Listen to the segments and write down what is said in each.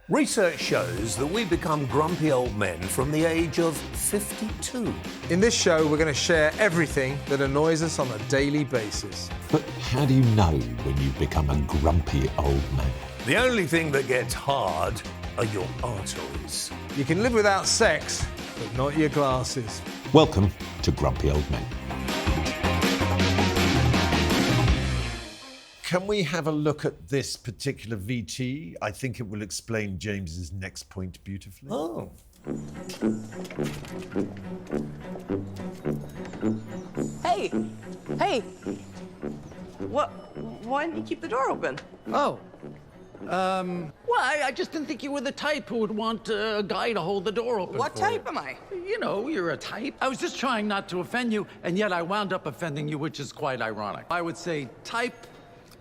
Research shows that we become grumpy old men from the age of 52. In this show, we're going to share everything that annoys us on a daily basis. But how do you know when you've become a grumpy old man? The only thing that gets hard are your arteries. You can live without sex, but not your glasses. Welcome to Grumpy Old Men. Can we have a look at this particular VT? I think it will explain James's next point beautifully. Oh. Hey! What? Why didn't you keep the door open? Oh. Well, I just didn't think you were the type who would want a guy to hold the door open. What for type you. am I? You know, you're a type. I was just trying not to offend you, and yet I wound up offending you, which is quite ironic. I would say type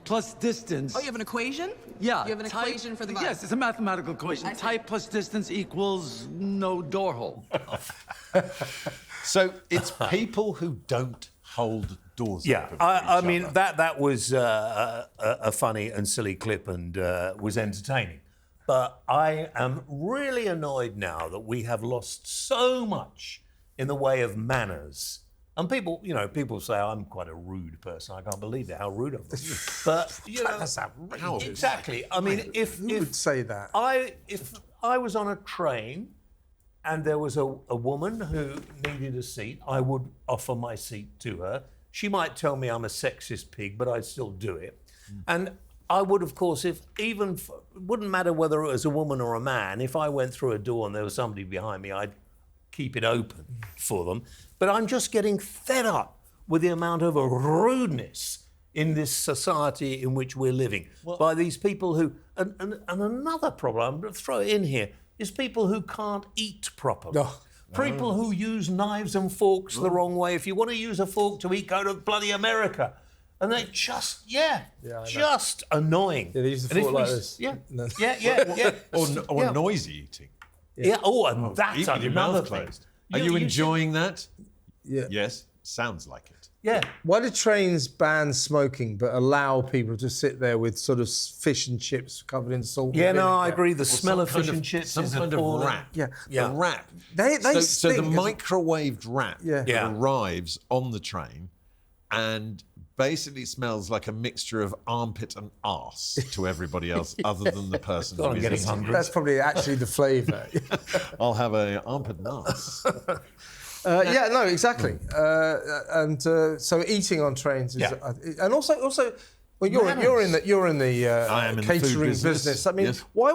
plus distance. Oh, you have an equation? Yeah. You have an type- equation for the vibe? Yes, it's a mathematical equation. I see. Type plus distance equals no door hole. So it's people who don't hold doors Yeah, open for I each mean, other. that was a funny and silly clip and was entertaining. But I am really annoyed now that we have lost so much in the way of manners. And people say I'm quite a rude person. I can't believe it, how rude I was. But, you know, That's outrageous. exactly. I mean, Who would say that? if I was on a train and there was a woman who needed a seat, I would offer my seat to her. She might tell me I'm a sexist pig, but I'd still do it. And I would, of course, it wouldn't matter whether it was a woman or a man, if I went through a door and there was somebody behind me, I'd keep it open for them. But I'm just getting fed up with the amount of rudeness in this society in which we're living by these people who... And another problem, I'm going to throw it in here, is people who can't eat properly. Oh. People who use knives and forks the wrong way. If you want to use a fork to eat, go to bloody America. And they just, just annoying. Yeah, they use the And if fork like we- this. Yeah, No. yeah. Or Yeah. noisy eating. Yeah, and that's Eat with your another mouth thing. closed. Are you enjoying that? Yeah. Yes, sounds like it. Yeah. Why do trains ban smoking but allow people to sit there with sort of fish and chips covered in salt? Yeah, and no, I vinegar? agree. The Or smell of some fish kind and chips some is kind appalling. of wrap. Yeah. Yeah. The wrap. They so the stink. microwaved wrap Yeah. Yeah. that arrives on the train and basically smells like a mixture of armpit and arse to everybody else other than the person God, I'm who getting is hungry. That's probably actually the flavour. I'll have a armpit and arse. Yeah, no, exactly. So eating on trains is, Yeah. and also, well, you're in the I am in the food catering business. I mean, Yes. why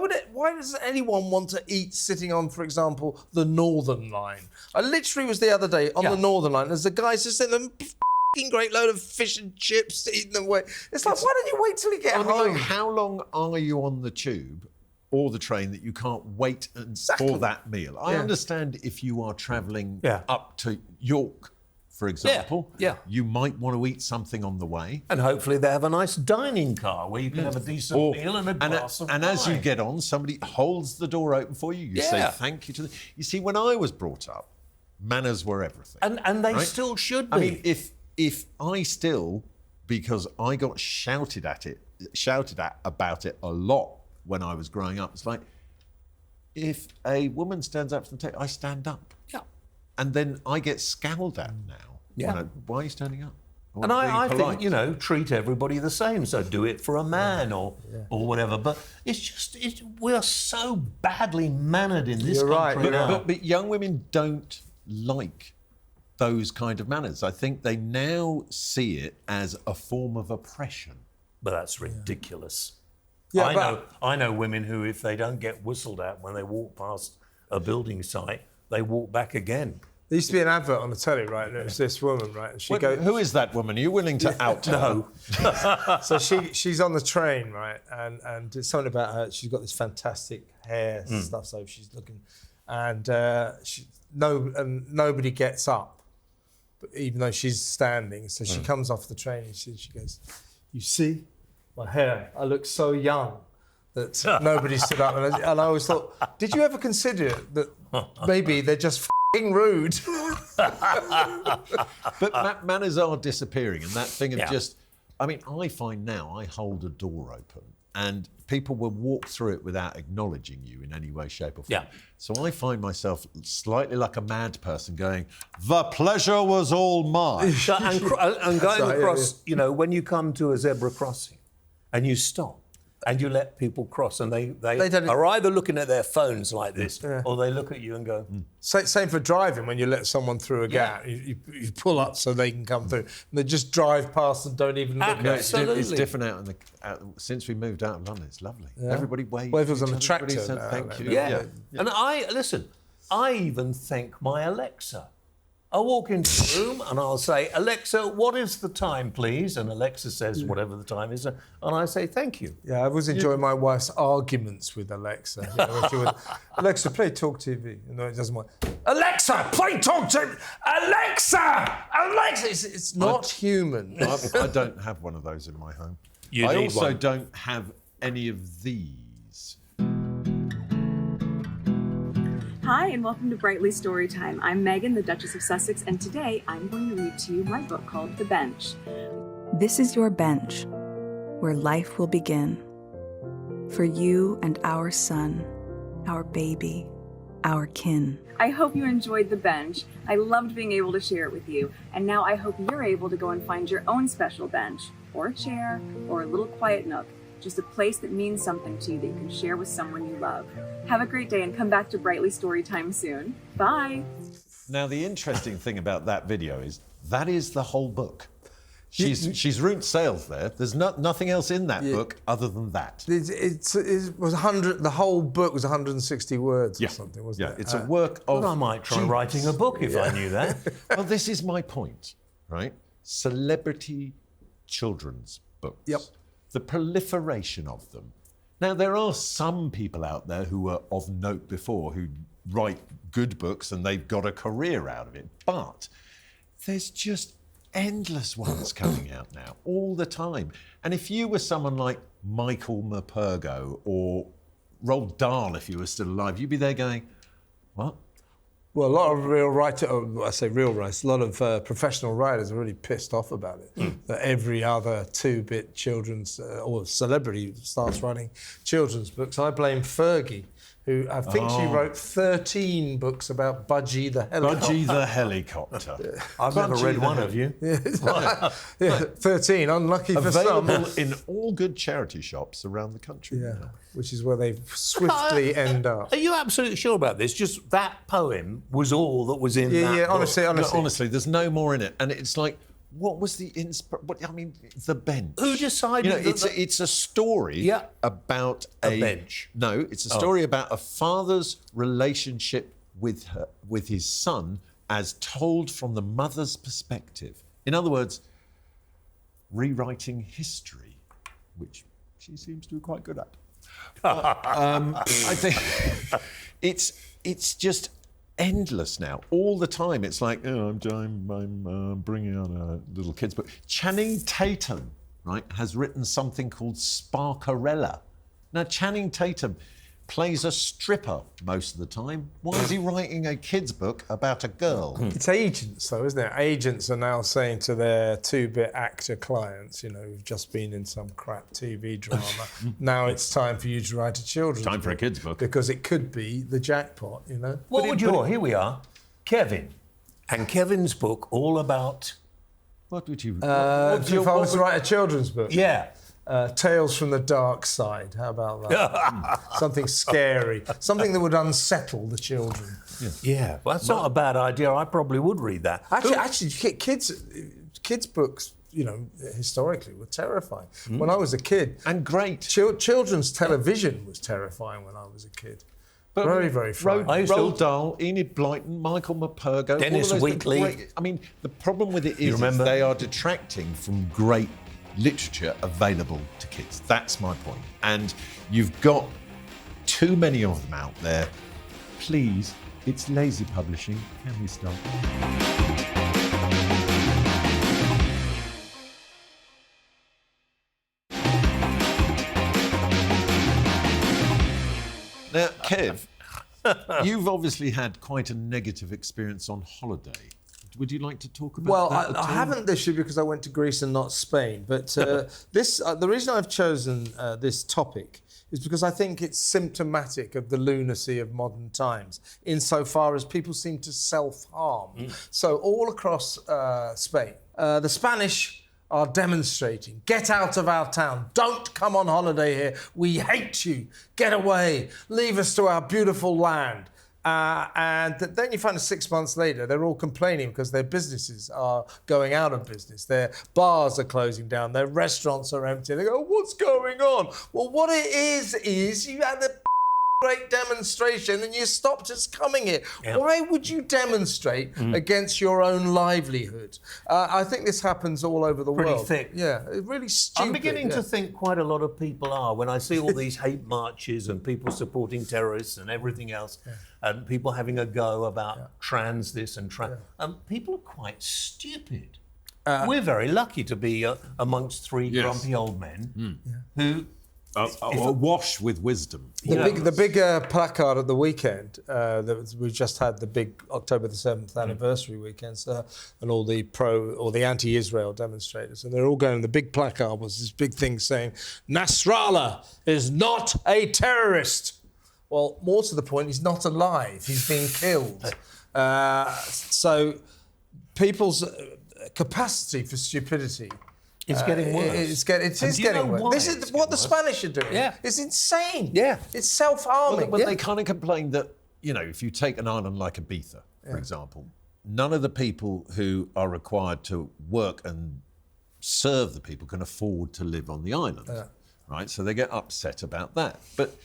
does anyone want to eat sitting on, for example, the Northern Line? I literally was the other day on Yeah. the Northern Line. There's a guy just sitting there, f***ing great load of fish and chips eating them away. It's like, why don't you wait till you get I mean, home? like, how long are you on the tube or the train that you can't wait Exactly. for that meal? I Yeah. understand if you are travelling Yeah. up to York, for example, yeah. you might want to eat something on the way. And hopefully they have a nice dining car where you can have a decent meal and a glass of and as you wine. get on, somebody holds the door open for you. You say Yeah. thank you to them. You see, when I was brought up, manners were everything. And they right? still should be. I mean, if I still, because I got shouted at about it a lot when I was growing up, it's like, if a woman stands up from the table, I stand up. Yeah. And then I get scowled at now. Yeah. Why are you standing up? Or And I being think, polite? treat everybody the same. So do it for a man or whatever. But it's just, we are so badly mannered in this You're right, country you're now. But young women don't like those kind of manners. I think they now see it as a form of oppression. But that's ridiculous. Yeah, I know women who, if they don't get whistled at when they walk past a building site, they walk back again. There used to be an advert on the telly, right? And it was this woman, right? And she Wait, goes, who is that woman? Are you willing to out her? No. so she's on the train, right? And it's something about her. She's got this fantastic hair stuff, so she's looking, and nobody gets up, but even though she's standing. So she comes off the train and she goes, "You see, my hair. I look so young that nobody stood up." And I always thought, did you ever consider that maybe they're just f***ing rude? But manners are disappearing, and that thing of Yeah. just, I mean, I find now I hold a door open, and people will walk through it without acknowledging you in any way, shape or form. Yeah. So I find myself slightly like a mad person going, the pleasure was all mine. And going right, across, you know, when you come to a zebra crossing and you stop and you let people cross and they don't- are either looking at their phones like this or they look at you and go, Same for driving. When you let someone through a gap, you pull up so they can come through. And they just drive past and don't even look at No, you. Absolutely. It's different since we moved out of London. It's lovely. Everybody waves. Well, if it was to on each a other, everybody tractor said now, thank you. Yeah. And I even thank my Alexa. I walk into a room and I'll say, Alexa, what is the time, please? And Alexa says whatever the time is. And I say, thank you. Yeah, I always enjoy my wife's arguments with Alexa. You know, when she would, Alexa, play talkTV. No, it doesn't want. Alexa, play talkTV. Alexa. It's not human. I don't have one of those in my home. You I need also one. don't have any of these. Hi, and welcome to Brightly Storytime. I'm Megan, the Duchess of Sussex, and today I'm going to read to you my book called The Bench. This is your bench, where life will begin. For you and our son, our baby, our kin. I hope you enjoyed The Bench. I loved being able to share it with you, and now I hope you're able to go and find your own special bench, or a chair, or a little quiet nook. Just a place that means something to you that you can share with someone you love. Have a great day and come back to Brightly Storytime soon. Bye. Now, the interesting thing about that video is that is the whole book. She's ruined sales there. There's nothing else in that book other than that. It was 100. The whole book was 160 words or something, wasn't it? It's a work of. Well, I might try writing a book if I knew that. Well, this is my point, right? Celebrity children's books. Yep. The proliferation of them. Now, there are some people out there who were of note before who write good books and they've got a career out of it. But there's just endless ones coming out now, all the time. And if you were someone like Michael Morpurgo or Roald Dahl, if you were still alive, you'd be there going, what? Well, a lot of real writers, I say real writers, a lot of professional writers are really pissed off about it. That every other 2-bit children's or celebrity starts writing children's books. I blame Fergie, who I think she wrote 13 books about Budgie the helicopter. Budgie the helicopter. I've never read one of you. Yeah, 13, unlucky for some. Available in all good charity shops around the country. Yeah, which is where they swiftly end up. Are you absolutely sure about this? Just that poem was all that was in that Yeah, book. honestly. There's no more in it. And it's like, what was the I mean, The Bench. Who decided You know, that it's a story about A bench. No, it's a story about a father's relationship with his son as told from the mother's perspective. In other words, rewriting history, which she seems to be quite good at. I think it's just endless now, all the time. It's like, I'm bringing on a little kids book. Channing Tatum, right, has written something called Sparkerella. Now, Channing Tatum plays a stripper most of the time. Why is he writing a kids book about a girl? It's agents, though, isn't it? Agents are now saying to their 2-bit actor clients, you know, who've just been in some crap TV drama, now it's time for you to write a children's book. Time for a kids book. Because it could be the jackpot, you know? Here we are, Kevin. And Kevin's book all about... What would you... If I was to write a children's book? Yeah. Tales from the Dark Side. How about that? Something scary. Something that would unsettle the children. Yeah, well, that's not a bad idea. I probably would read that. Actually, kids' books, you know, historically were terrifying. When I was a kid... And great. Children's television was terrifying when I was a kid. But very, very frightening. Roald Dahl, Enid Blyton, Michael Morpurgo, Dennis all of those Wheatley. great- I mean, the problem with it is remember? they are detracting from great literature available to kids. That's my point. And you've got too many of them out there. Please, it's lazy publishing. Can we stop? Now, Kev, you've obviously had quite a negative experience on holiday. Would you like to talk about Well, that? I haven't this year because I went to Greece and not Spain. But the reason I've chosen this topic is because I think it's symptomatic of the lunacy of modern times, insofar as people seem to self-harm. So all across Spain, the Spanish are demonstrating, get out of our town, don't come on holiday here, we hate you, get away, leave us to our beautiful land. And then you find 6 months later, they're all complaining because their businesses are going out of business. Their bars are closing down. Their restaurants are empty. They go, what's going on? Well, what it is you had a great demonstration and you stopped us coming here. Yeah. Why would you demonstrate against your own livelihood? I think this happens all over the world. Pretty thick. Yeah, really stupid. I'm beginning to think quite a lot of people are. When I see all these hate marches and people supporting terrorists and everything else, and people having a go about trans this and trans... people are quite stupid. We're very lucky to be amongst three grumpy old men who... awash with wisdom. The big placard at the weekend, we just had the big October the 7th anniversary weekend, and all the anti-Israel demonstrators, and they're all going, the big placard was this big thing saying, Nasrallah is not a terrorist. Well, more to the point, he's not alive, he's being killed. So people's capacity for stupidity it's getting worse. It is getting worse. This is what the Spanish are doing. Yeah. It's insane. Yeah. It's self-harming. But they kind of complain that, if you take an island like Ibiza, for example, none of the people who are required to work and serve the people can afford to live on the island, right? So they get upset about that. But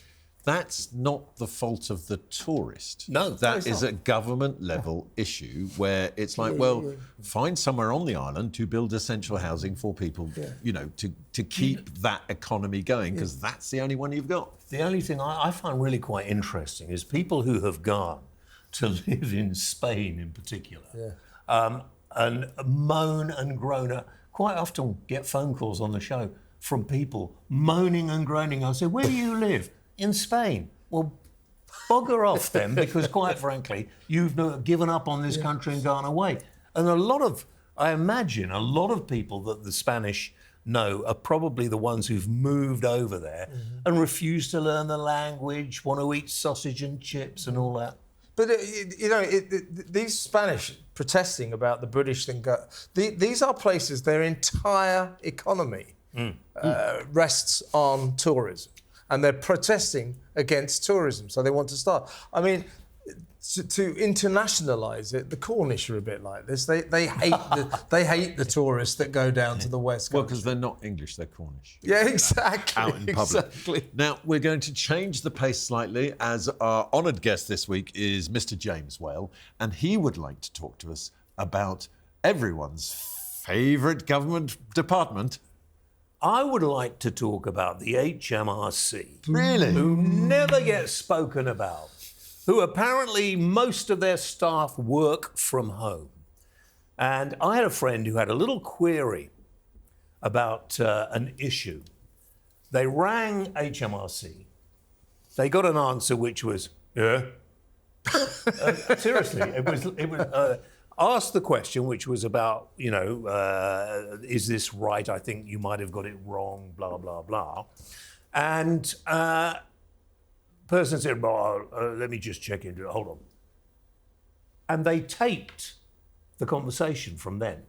that's not the fault of the tourist. No, that is a government-level issue where it's like, find somewhere on the island to build essential housing for people, to keep that economy going, because that's the only one you've got. The only thing I find really quite interesting is people who have gone to live in Spain in particular and moan and groan. Quite often get phone calls on the show from people moaning and groaning. I say, where do you live? In Spain. Well, bugger off then, because quite frankly, you've given up on this country and gone away. And I imagine a lot of people that the Spanish know are probably the ones who've moved over there and refuse to learn the language, want to eat sausage and chips and all that. But, these Spanish protesting about the British thing, these are places, their entire economy rests on tourism. And they're protesting against tourism, so they want to start. I mean, to internationalise it, the Cornish are a bit like this. They hate the tourists that go down to the West Coast. Well, because they're not English, they're Cornish. Yeah, exactly. Out in public. Exactly. Now, we're going to change the pace slightly, as our honoured guest this week is Mr. James Whale, and he would like to talk to us about everyone's favourite government department. I would like to talk about the HMRC. Really? Who never gets spoken about. Who apparently most of their staff work from home. And I had a friend who had a little query about an issue. They rang HMRC. They got an answer which was, seriously, it was asked the question, which was about, is this right? I think you might have got it wrong, blah, blah, blah. And person said, well, let me just check into it, hold on. And they taped the conversation from then.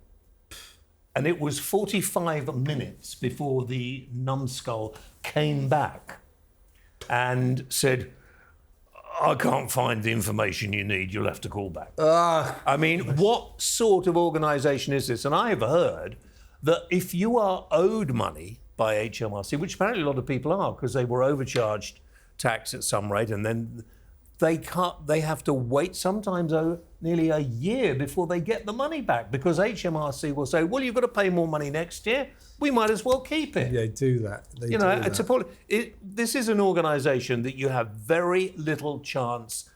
And it was 45 minutes before the numbskull came back and said, I can't find the information you need, you'll have to call back. I mean, what sort of organisation is this? And I've heard that if you are owed money by HMRC, which apparently a lot of people are, because they were overcharged tax at some rate, and then they have to wait sometimes nearly a year before they get the money back, because HMRC will say, well, you've got to pay more money next year, we might as well keep it. They do that. It's appalling. This is an organisation that you have very little chance,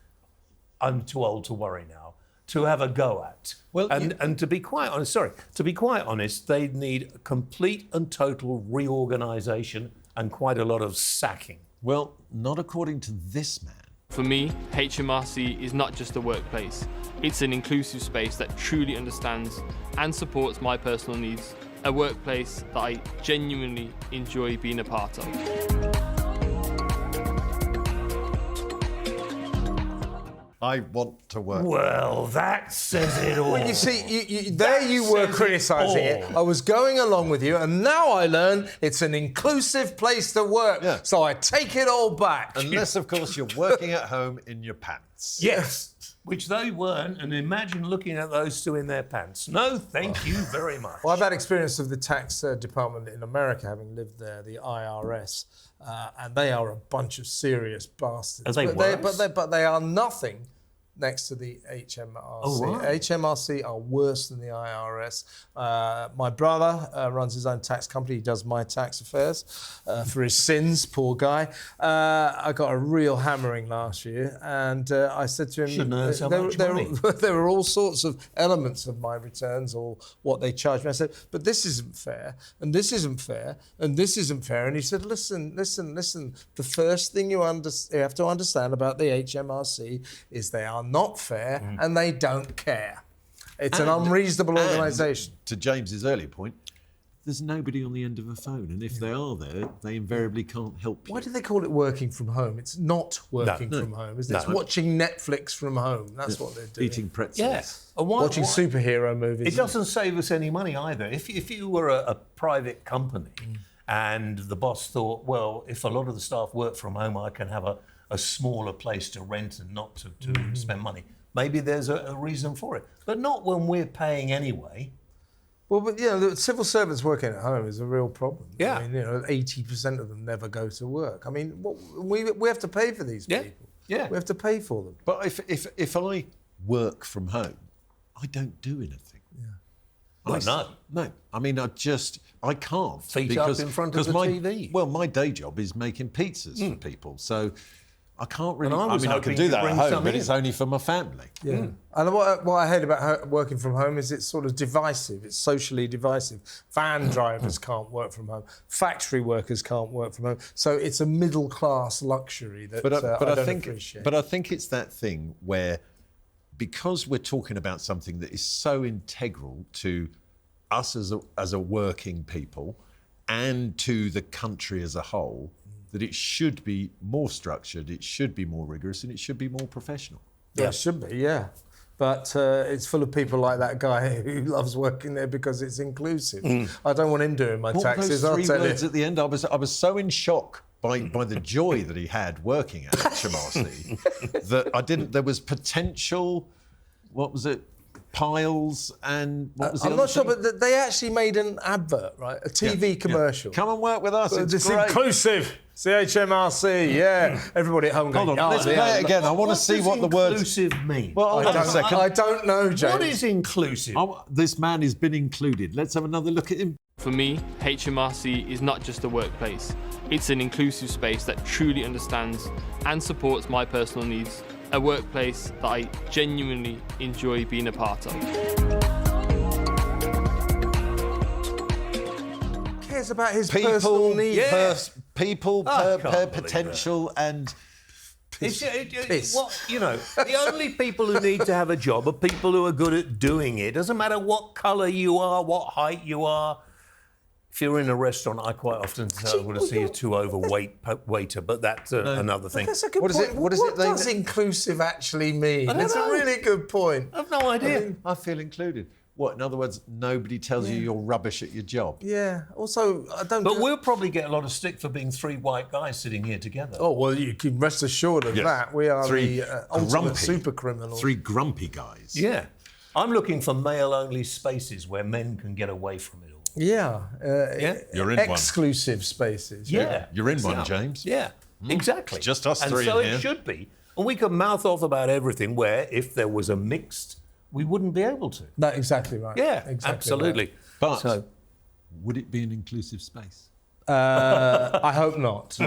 I'm too old to worry now, to have a go at. Well, and to be quite honest, they need a complete and total reorganisation and quite a lot of sacking. Well, not according to this man. For me, HMRC is not just a workplace. It's an inclusive space that truly understands and supports my personal needs. A workplace that I genuinely enjoy being a part of. I want to work. Well, that says it all. Well, you see, there you were says criticising it it. I was going along with you, and now I learn it's an inclusive place to work. Yeah. So I take it all back. Unless, of course, you're working at home in your pants. Yes, which they weren't, and imagine looking at those two in their pants. No, thank you very much. Well, I've had experience of the tax department in America, having lived there, the IRS, and they are a bunch of serious bastards. Are they worse? But they are nothing next to the HMRC. Oh, right. HMRC are worse than the IRS. My brother runs his own tax company. He does my tax affairs for his sins, poor guy. I got a real hammering last year, and I said to him, Shouldn't earn so much money. there were all sorts of elements of my returns or what they charged me. I said, but this isn't fair, and this isn't fair, and this isn't fair. And he said, listen. The first thing you have to understand about the HMRC is they are not fair and they don't care. It's an unreasonable organisation. To James's earlier point, there's nobody on the end of a phone, and if they are there, they invariably can't help you. Why do they call it working from home? It's not working from home, is it? No. It's watching Netflix from home. That's what they're doing. Eating pretzels. Yes. And why- Watching why- superhero movies. It doesn't save us any money either. If you were a private company and the boss thought, well, if a lot of the staff work from home, I can have a smaller place to rent and not to spend money. Maybe there's a reason for it. But not when we're paying anyway. Well, but the civil servants working at home is a real problem. Yeah. I mean, 80% of them never go to work. I mean, we have to pay for these people. Yeah. We have to pay for them. But if I work from home, I don't do anything. Well, No. I mean, I can't. Feet up in front of the TV. Well, my day job is making pizzas for people. So I can't really... And I was I hoping can do to that at bring home, some but in. it's only for my family. Yeah. And what I heard about working from home is it's sort of divisive. It's socially divisive. Van drivers can't work from home. Factory workers can't work from home. So it's a middle-class luxury that I don't appreciate. But I think it's that thing where, because we're talking about something that is so integral to us as a working people and to the country as a whole, that it should be more structured, it should be more rigorous, and it should be more professional. Yeah, it should be, yeah. But it's full of people like that guy who loves working there because it's inclusive. I don't want him doing my taxes, Those I'll three tell words you. at the end, I was so in shock by the joy that he had working at HMRC that there was potential, what was it, piles, and what was the I'm other not sure, thing? but they actually made an advert, right? A TV commercial. Come and work with us, it's It's great. inclusive. It's the HMRC, yeah. Everybody at home going, Hold on, let's yeah. play it again. I want to see what the words... inclusive mean? Well, hold on a second. I don't know, James. What is inclusive? This man has been included. Let's have another look at him. For me, HMRC is not just a workplace. It's an inclusive space that truly understands and supports my personal needs. A workplace that I genuinely enjoy being a part of. Cares about his personal needs. Potential, and Piss. Piss. The only people who need to have a job are people who are good at doing it. Doesn't matter what colour you are, what height you are. If you're in a restaurant, I quite often say I want to see a too overweight waiter, but that's another thing. That's a good What is point. it- what is it they- does inclusive actually mean? I don't It's know. a really good point. I've no idea. I feel included. What, in other words, nobody tells you you're rubbish at your job? Yeah. Also, I don't. But we'll probably get a lot of stick for being three white guys sitting here together. Oh well, you can rest assured of Yes. that. We are Three the ultimate grumpy- super criminals. Three grumpy guys. Yeah. I'm looking for male-only spaces where men can get away from it all. Yeah. Yeah? You're in one. exclusive spaces. Yeah. You're in one, James. Yeah, exactly. It's just us and three so in it here. should be. And we could mouth off about everything where if there was a mixed, we wouldn't be able to. No, exactly right. Yeah, exactly absolutely. right. But So, would it be an inclusive space? I hope not.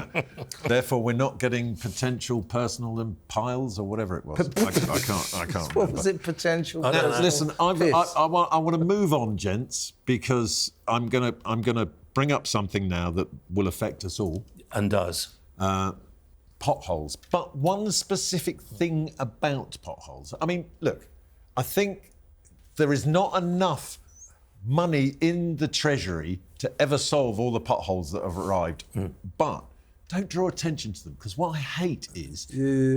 Therefore, we're not getting potential, personal, and piles, or whatever it was. I can't. What was it? Potential. I don't know. Listen, I Piss. want to move on, gents, because I'm gonna bring up something now that will affect us all. and does. potholes, but one specific thing about potholes. I mean, look, I think there is not enough money in the Treasury to ever solve all the potholes that have arrived. But don't draw attention to them, because what I hate is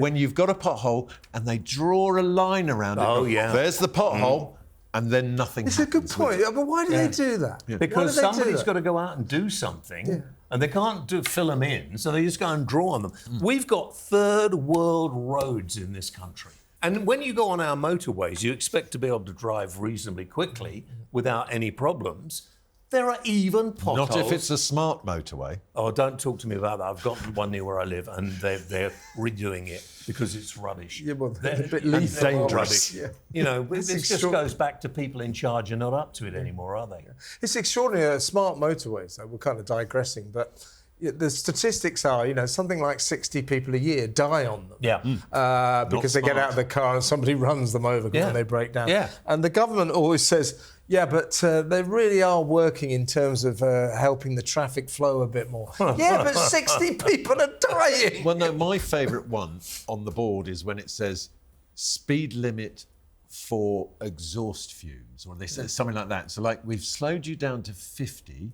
when you've got a pothole and they draw a line around it. Oh, yeah. There's the pothole, and then nothing It's a good happens with point. it. But why do they do that? Because Why do they do somebody's that? got to go out and do something, and they can't fill them in, so they just go and draw on them. We've got third world roads in this country. And when you go on our motorways, you expect to be able to drive reasonably quickly without any problems. There are even potholes. Not if it's a smart motorway. Oh, don't talk to me about that. I've got one near where I live, and they're redoing it because it's rubbish. Yeah, well, they're a bit and lethal. dangerous. Yeah. You know, this just extra- goes back to people in charge are not up to it anymore, are they? It's extraordinary. Smart motorways, though, we're kind of digressing, but the statistics are, something like 60 people a year die on them. Yeah. Because they get out of the car and somebody runs them over when they break down. Yeah. And the government always says, yeah, but they really are working in terms of helping the traffic flow a bit more. Yeah, but 60 people are dying. Well, no, my favourite one on the board is when it says speed limit for exhaust fumes, or they say something like that. So, like, we've slowed you down to 50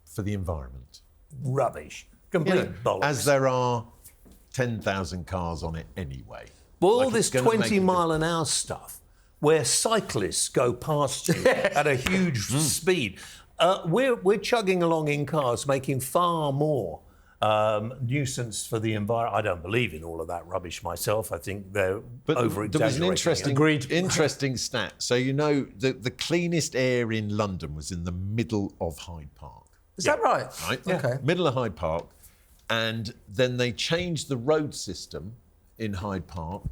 for the environment. Rubbish. Complete bollocks. As there are 10,000 cars on it anyway. Well, all Like, this it's gonna make 20 a mile an hour stuff where cyclists go past you at a huge speed. We're chugging along in cars, making far more nuisance for the environment. I don't believe in all of that rubbish myself. I think they're over-exaggerating. There was an it. interesting stat. So, the cleanest air in London was in the middle of Hyde Park. Is that right? Right? Okay. Middle of Hyde Park. And then they changed the road system in Hyde Park,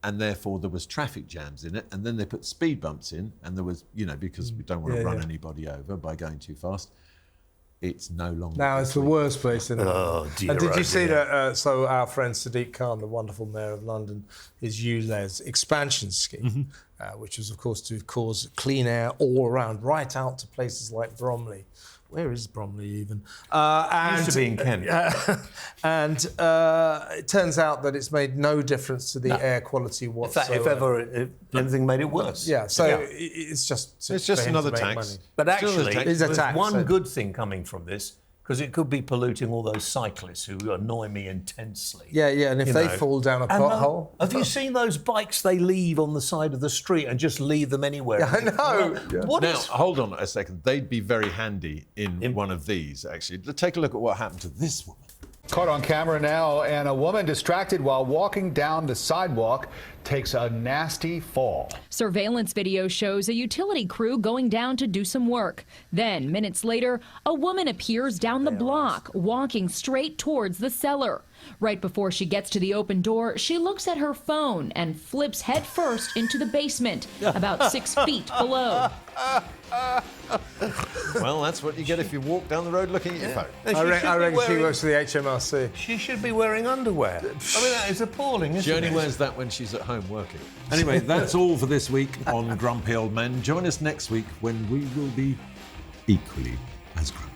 and therefore there was traffic jams in it. And then they put speed bumps in, and there was, because we don't want to run anybody over by going too fast. It's no longer. Now it's the worst place in the world. Oh, dear. And did you see dear. that? So our friend Sadiq Khan, the wonderful mayor of London, is ULEZ expansion scheme, which was, of course, to cause clean air all around, right out to places like Bromley. Where is Bromley even? Used to be in Kent. And it turns out that it's made no difference to the air quality In whatsoever. fact, if anything made it worse. Yeah, so it's just It's just for him to another make tax. money. But actually, tax. It's a there's tax, one so- good thing coming from this, because it could be polluting all those cyclists who annoy me intensely. Yeah, and if they fall down a And pothole. have you seen those bikes they leave on the side of the street and just leave them anywhere? I know. What Now, is- hold on a second. They'd be very handy in one of these, actually. Take a look at what happened to this woman. Caught on camera now, and a woman distracted while walking down the sidewalk takes a nasty fall. Surveillance video shows a utility crew going down to do some work. Then, minutes later, a woman appears down the block, walking straight towards the cellar. Right before she gets to the open door, she looks at her phone and flips headfirst into the basement, about 6 feet below. Well, that's what you get if you walk down the road looking at your phone. And I reckon she wearing- works for the HMRC. She should be wearing underwear. I mean, that is appalling, isn't She only it? wears that when she's at home working. Anyway, that's all for this week on Grumpy Old Men. Join us next week when we will be equally as grumpy.